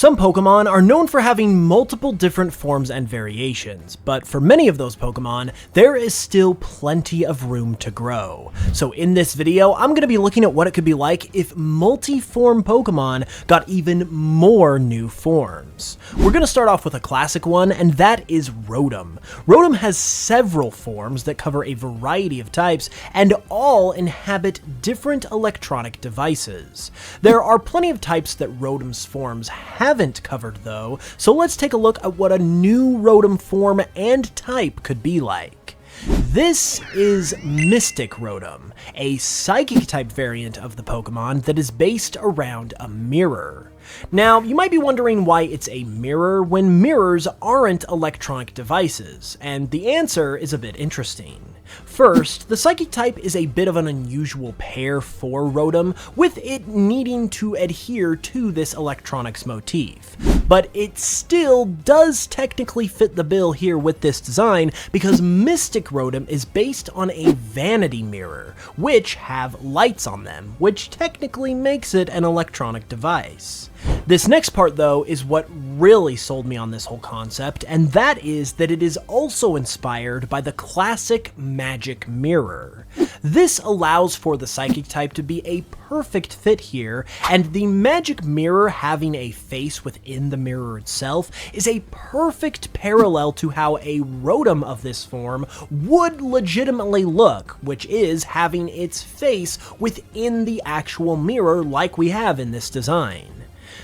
Some Pokemon are known for having multiple different forms and variations, but for many of those Pokemon, there is still plenty of room to grow. So in this video, I'm going to be looking at what it could be like if multi-form Pokemon got even more new forms. We're going to start off with a classic one, and that is Rotom. Rotom has several forms that cover a variety of types, and all inhabit different electronic devices. There are plenty of types that Rotom's forms haven't covered though, so let's take a look at what a new Rotom form and type could be like. This is Mystic Rotom, a Psychic type variant of the Pokemon that is based around a mirror. Now, you might be wondering why it's a mirror when mirrors aren't electronic devices, and the answer is a bit interesting. First, the Psychic type is a bit of an unusual pair for Rotom, with it needing to adhere to this electronics motif. But it still does technically fit the bill here with this design, because Mystic Rotom is based on a vanity mirror, which have lights on them, which technically makes it an electronic device. This next part though is what really sold me on this whole concept, and that is that it is also inspired by the classic Magic Mirror. This allows for the Psychic type to be a perfect fit here, and the Magic Mirror having a face within the mirror itself is a perfect parallel to how a Rotom of this form would legitimately look, which is having its face within the actual mirror like we have in this design.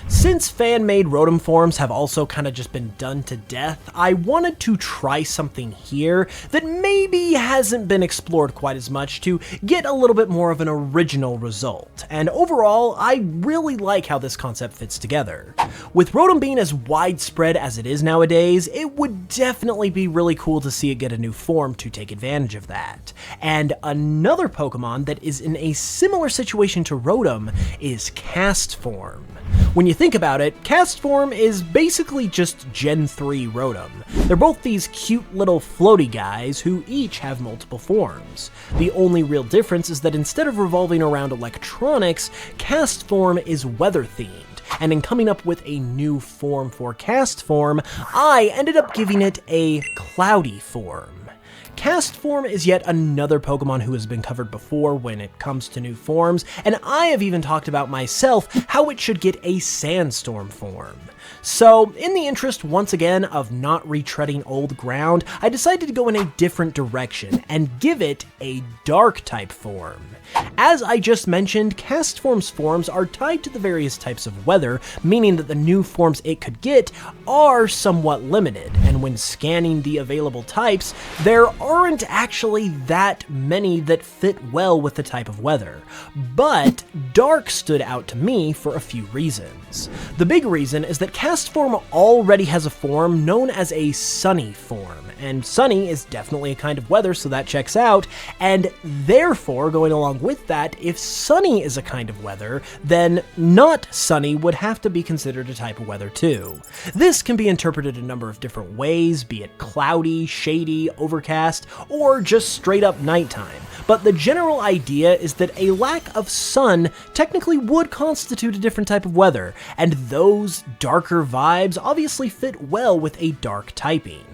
Since fan-made Rotom forms have also kind of just been done to death, I wanted to try something here that maybe hasn't been explored quite as much to get a little bit more of an original result, and overall, I really like how this concept fits together. With Rotom being as widespread as it is nowadays, it would definitely be really cool to see it get a new form to take advantage of that. And another Pokemon that is in a similar situation to Rotom is Castform. When you think about it, Castform is basically just Gen 3 Rotom. They're both these cute little floaty guys who each have multiple forms. The only real difference is that instead of revolving around electronics, Castform is weather-themed. And in coming up with a new form for Castform, I ended up giving it a cloudy form. Castform is yet another Pokemon who has been covered before when it comes to new forms, and I have even talked about myself how it should get a Sandstorm form. So, in the interest once again of not retreading old ground, I decided to go in a different direction and give it a Dark type form. As I just mentioned, Castform's forms are tied to the various types of weather, meaning that the new forms it could get are somewhat limited, and when scanning the available types, there aren't actually that many that fit well with the type of weather. But Dark stood out to me for a few reasons. The big reason is that Castform already has a form known as a Sunny form, and sunny is definitely a kind of weather, so that checks out, and therefore, going along with that, if sunny is a kind of weather, then not sunny would have to be considered a type of weather too. This can be interpreted a number of different ways, be it cloudy, shady, overcast, or just straight up nighttime, but the general idea is that a lack of sun technically would constitute a different type of weather, and those darker vibes obviously fit well with a dark typing.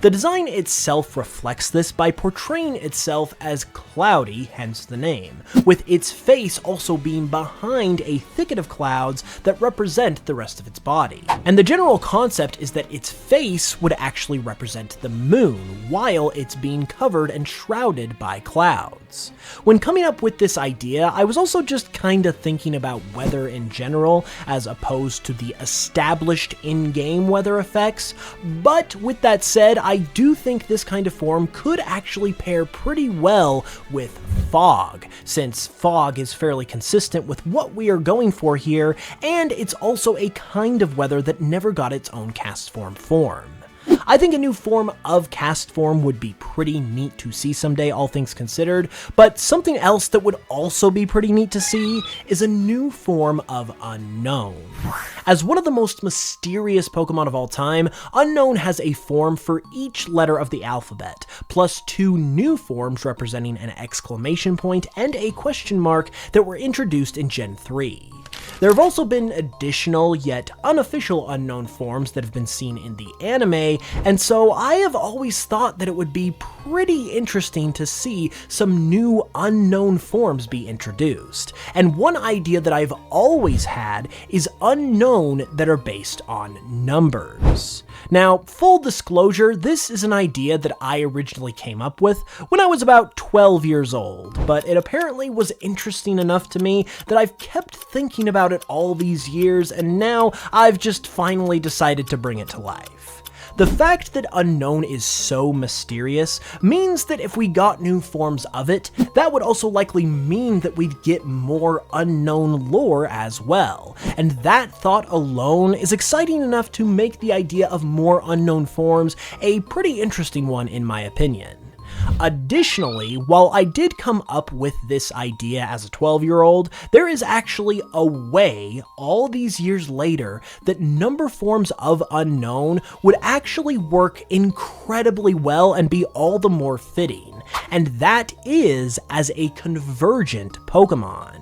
The design itself reflects this by portraying itself as cloudy, hence the name, with its face also being behind a thicket of clouds that represent the rest of its body. And the general concept is that its face would actually represent the moon, while it's being covered and shrouded by clouds. When coming up with this idea, I was also just kinda thinking about weather in general, as opposed to the established in-game weather effects, but with that said, I do think this kind of form could actually pair pretty well with fog, since fog is fairly consistent with what we are going for here, and it's also a kind of weather that never got its own Castform form. I think a new form of Castform would be pretty neat to see someday, all things considered, but something else that would also be pretty neat to see is a new form of Unown. As one of the most mysterious Pokemon of all time, Unown has a form for each letter of the alphabet, plus 2 new forms representing an exclamation point and a question mark that were introduced in Gen 3. There have also been additional yet unofficial Unown forms that have been seen in the anime, and so I have always thought that it would be pretty interesting to see some new Unown forms be introduced. And one idea that I've always had is Unown that are based on numbers. Now, full disclosure, this is an idea that I originally came up with when I was about 12 years old, but it apparently was interesting enough to me that I've kept thinking about it all these years, and now I've just finally decided to bring it to life. The fact that Unown is so mysterious means that if we got new forms of it, that would also likely mean that we'd get more Unown lore as well, and that thought alone is exciting enough to make the idea of more Unown forms a pretty interesting one in my opinion. Additionally, while I did come up with this idea as a 12-year-old, there is actually a way, all these years later, that number forms of Unown would actually work incredibly well and be all the more fitting, and that is as a convergent Pokémon.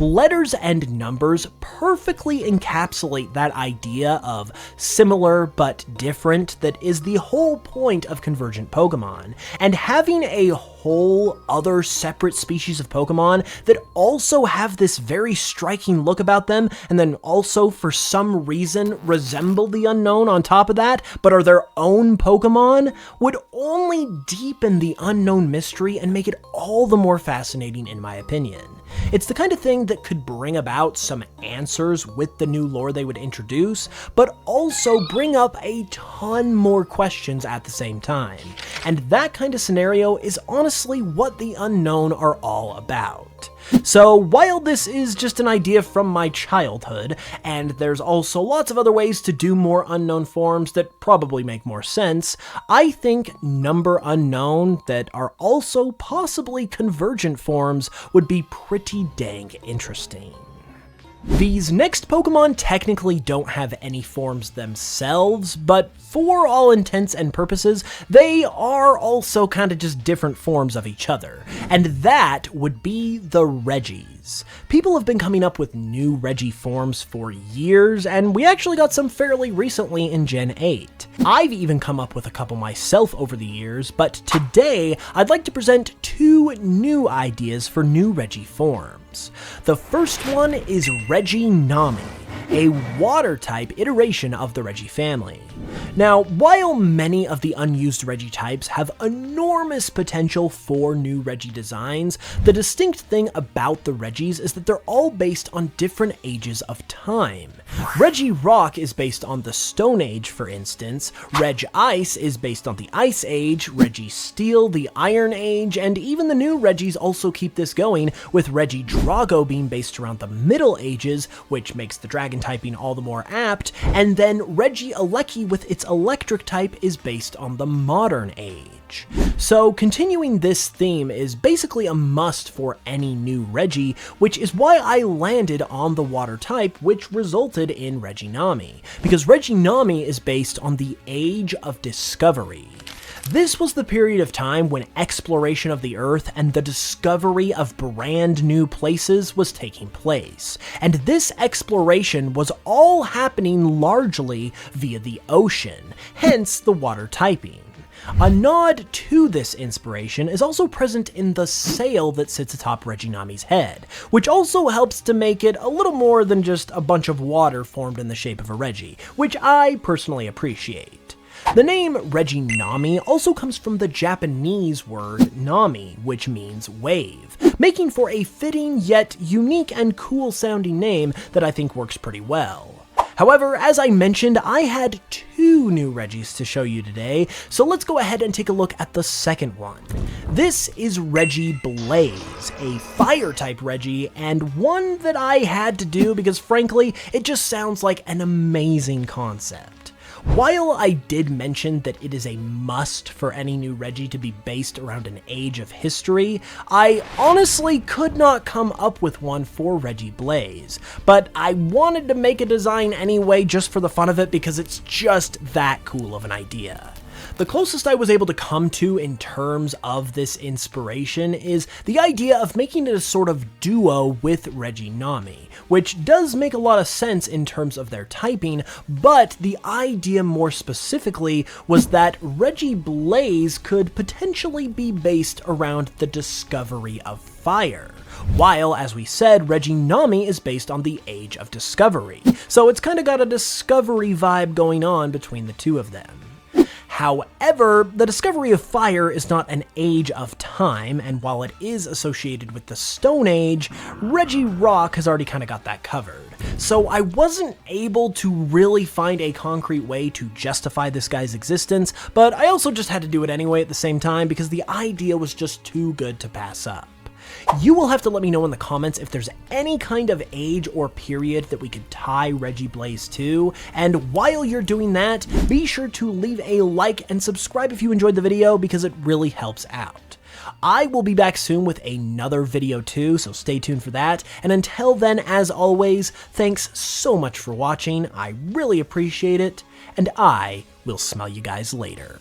Letters and numbers perfectly encapsulate that idea of similar but different that is the whole point of convergent Pokémon, and having a whole other separate species of Pokémon that also have this very striking look about them, and then also for some reason resemble the Unown on top of that, but are their own Pokémon, would only deepen the Unown mystery and make it all the more fascinating in my opinion. It's the kind of thing that could bring about some answers with the new lore they would introduce, but also bring up a ton more questions at the same time. And that kind of scenario is honestly what the Unown are all about. So while this is just an idea from my childhood, and there's also lots of other ways to do more Unown forms that probably make more sense, I think number Unown that are also possibly convergent forms would be pretty dang interesting. These next Pokemon technically don't have any forms themselves, but for all intents and purposes, they are also kind of just different forms of each other, and that would be the Regis. People have been coming up with new Regi forms for years, and we actually got some fairly recently in Gen 8. I've even come up with a couple myself over the years, but today I'd like to present two new ideas for new Regi forms. The first one is Reginami, a water-type iteration of the Regi family. Now, while many of the unused Regi types have enormous potential for new Regi designs, the distinct thing about the Regis is that they're all based on different ages of time. Regirock is based on the Stone Age, for instance, Regice is based on the Ice Age, Registeel the Iron Age, and even the new Regis also keep this going, with Regidrago being based around the Middle Ages, which makes the Dragon typing all the more apt, and then Regieleki with its Electric type is based on the Modern Age. So continuing this theme is basically a must for any new Regi, which is why I landed on the Water type, which resulted in Reginami, because Reginami is based on the Age of Discovery. This was the period of time when exploration of the Earth and the discovery of brand new places was taking place, and this exploration was all happening largely via the ocean, hence the water typing. A nod to this inspiration is also present in the sail that sits atop Reginami's head, which also helps to make it a little more than just a bunch of water formed in the shape of a Regi, which I personally appreciate. The name Reginami also comes from the Japanese word nami, which means wave, making for a fitting yet unique and cool sounding name that I think works pretty well. However, as I mentioned, I had two new Regis to show you today, so let's go ahead and take a look at the second one. This is Regiblaze, a fire-type Regi, and one that I had to do because frankly, it just sounds like an amazing concept. While I did mention that it is a must for any new Regi to be based around an age of history, I honestly could not come up with one for Regiblaze, but I wanted to make a design anyway just for the fun of it because it's just that cool of an idea. The closest I was able to come to in terms of this inspiration is the idea of making it a sort of duo with Reginami, which does make a lot of sense in terms of their typing, but the idea more specifically was that Regiblaze could potentially be based around the discovery of fire. While, as we said, Reginami is based on the Age of Discovery, so it's kinda got a discovery vibe going on between the two of them. However, the discovery of fire is not an age of time, and while it is associated with the Stone Age, Regirock has already kinda got that covered. So I wasn't able to really find a concrete way to justify this guy's existence, but I also just had to do it anyway at the same time because the idea was just too good to pass up. You will have to let me know in the comments if there's any kind of age or period that we could tie Regiblaze to, and while you're doing that, be sure to leave a like and subscribe if you enjoyed the video because it really helps out. I will be back soon with another video too, so stay tuned for that, and until then, as always, thanks so much for watching, I really appreciate it, and I will smell you guys later.